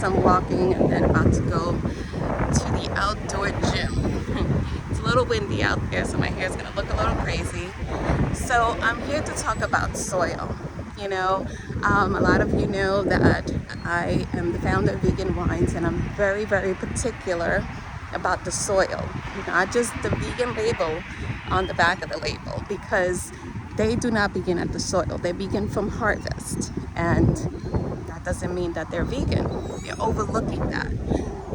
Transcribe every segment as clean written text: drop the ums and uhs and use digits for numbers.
some walking and then about to go to the outdoor gym. It's a little windy out there, so my hair is gonna look a little crazy. So I'm here to talk about soil. A lot of you know that I am the founder of Vegan Wines, and I'm very, very particular about the soil, not just the vegan label on the back of the label, because they do not begin at the soil. They begin from harvest, and that doesn't mean that they're vegan. They're overlooking that.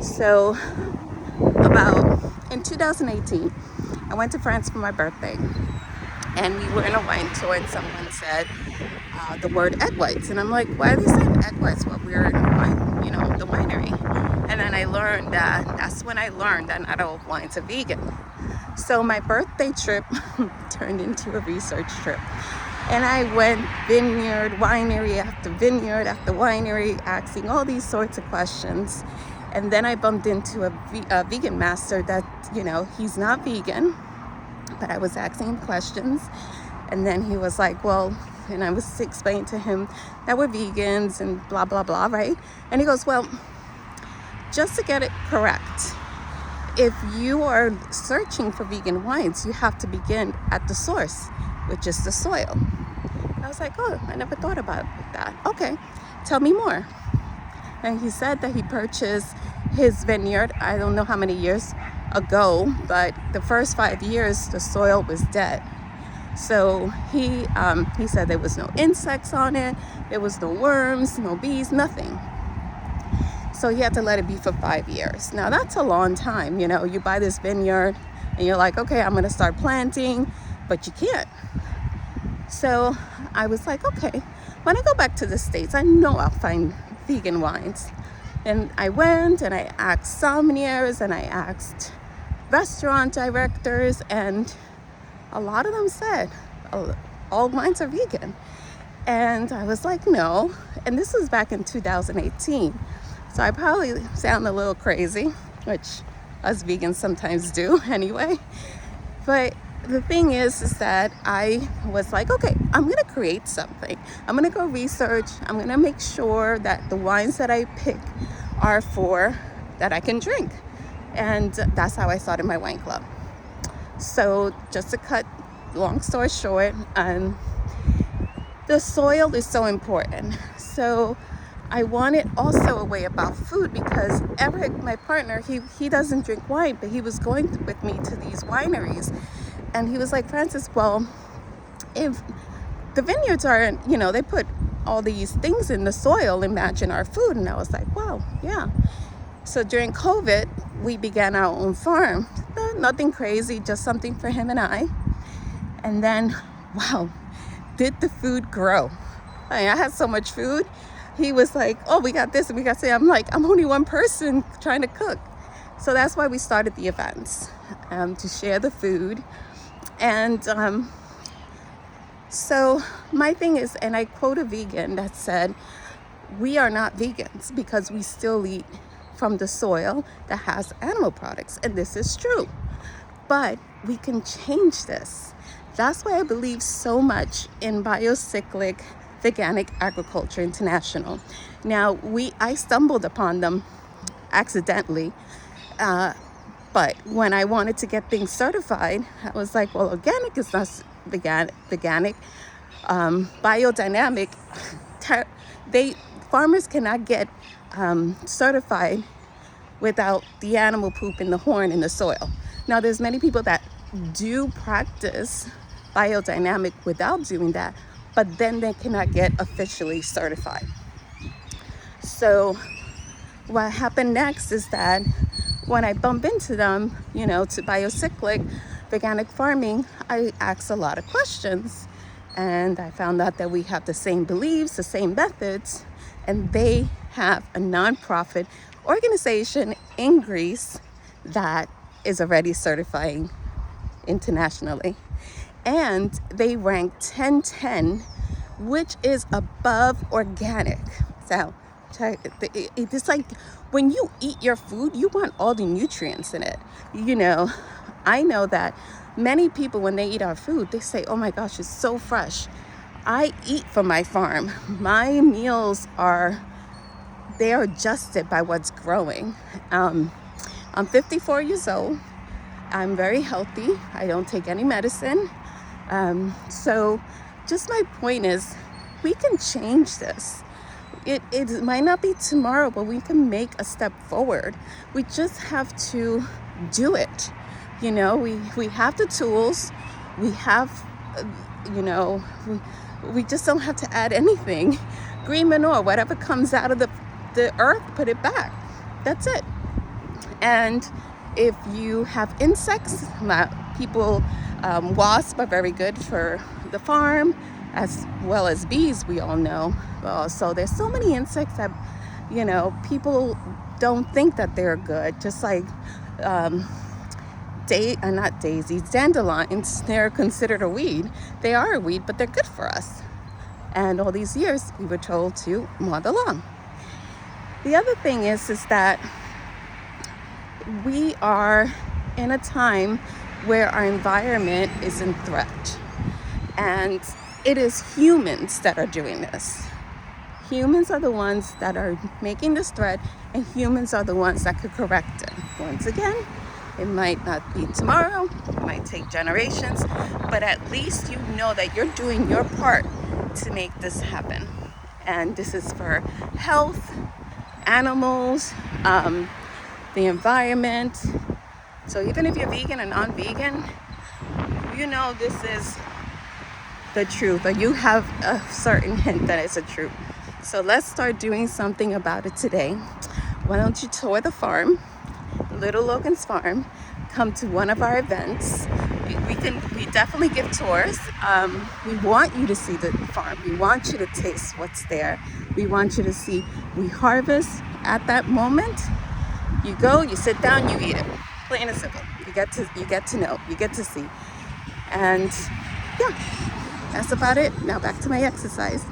So about in 2018, I went to France for my birthday, and we were in a wine tour, and someone said the word egg whites, and I'm like, why are they saying egg whites? Well, we're in wine, the winery. And then that's when I learned that not all wines are vegan. So my birthday trip turned into a research trip, and I went vineyard, winery after vineyard after winery, asking all these sorts of questions. And then I bumped into a vegan master that, he's not vegan, but I was asking him questions. And then he was like, well, and I was explaining to him that we're vegans and blah, blah, blah, right? And he goes, well, just to get it correct, if you are searching for vegan wines, you have to begin at the source, which is the soil. I was like, oh, I never thought about that. Okay, tell me more. And he said that he purchased his vineyard, I don't know how many years ago, but the first 5 years, the soil was dead. So he said there was no insects on it, there was no worms, no bees, nothing. So he had to let it be for 5 years. Now that's a long time. You buy this vineyard and you're like, okay, I'm going to start planting, but you can't. So I was like, okay, when I go back to the States, I know I'll find vegan wines. And I went and I asked sommeliers and I asked restaurant directors, and a lot of them said all wines are vegan. And I was like, no. And this was back in 2018. So I probably sound a little crazy, which us vegans sometimes do anyway. But the thing is that I was like, okay, I'm going to create something. I'm going to go research. I'm going to make sure that the wines that I pick are that I can drink. And that's how I started my wine club. So just to cut long story short, the soil is so important. So I wanted also a way about food, because Eric, my partner, he doesn't drink wine, but he was going with me to these wineries. And he was like, Francis, well, if the vineyards are, they put all these things in the soil, imagine our food. And I was like, wow, yeah. So during COVID, we began our own farm. Nothing crazy, just something for him and I. And then, wow, did the food grow? I had so much food. He was like, oh, we got this and we got that. I'm like, I'm only one person trying to cook. So that's why we started the events, to share the food. And so my thing is, and I quote a vegan that said, we are not vegans because we still eat from the soil that has animal products. And this is true. But we can change this. That's why I believe so much in biocyclic Veganic Agriculture International. Now, I stumbled upon them accidentally, but when I wanted to get things certified, I was like, well, organic is not veganic, biodynamic. Farmers cannot get certified without the animal poop in the horn in the soil. Now, there's many people that do practice biodynamic without doing that, but then they cannot get officially certified. So what happened next is that when I bump into them, to biocyclic veganic farming, I asked a lot of questions, and I found out that we have the same beliefs, the same methods, and they have a nonprofit organization in Greece that is already certifying internationally. And they rank 1010, which is above organic. So it's like when you eat your food, you want all the nutrients in it. I know that many people, when they eat our food, they say, oh my gosh, it's so fresh. I eat from my farm. My meals are they are adjusted by what's growing. I'm 54 years old. I'm very healthy. I don't take any medicine. So just my point is, we can change this. It might not be tomorrow, but we can make a step forward. We just have to do it. You know, we have the tools. We have, you know, we just don't have to add anything. Green manure, whatever comes out of the earth, put it back. That's it. And if you have insects, wasps are very good for the farm, as well as bees, we all know. So there's so many insects that, you know, people don't think that they're good. Just like not daisies, dandelions, they're considered a weed. They are a weed, but they're good for us. And all these years, we were told to mow the lawn. The other thing is that we are in a time where our environment is in threat. And it is humans that are doing this. Humans are the ones that are making this threat, and humans are the ones that could correct it. Once again, it might not be tomorrow, it might take generations, but at least you know that you're doing your part to make this happen. And this is for health, animals, the environment. So even if you're vegan and non-vegan, you know this is the truth, or you have a certain hint that it's a truth. So let's start doing something about it today. Why don't you tour the farm, Little Logan's Farm? Come to one of our events. We definitely give tours. We want you to see the farm. We want you to taste what's there. We want you to see. We harvest at that moment. You go, you sit down, you eat it. Plain and simple. You get to know, you get to see. And yeah, that's about it. Now back to my exercise.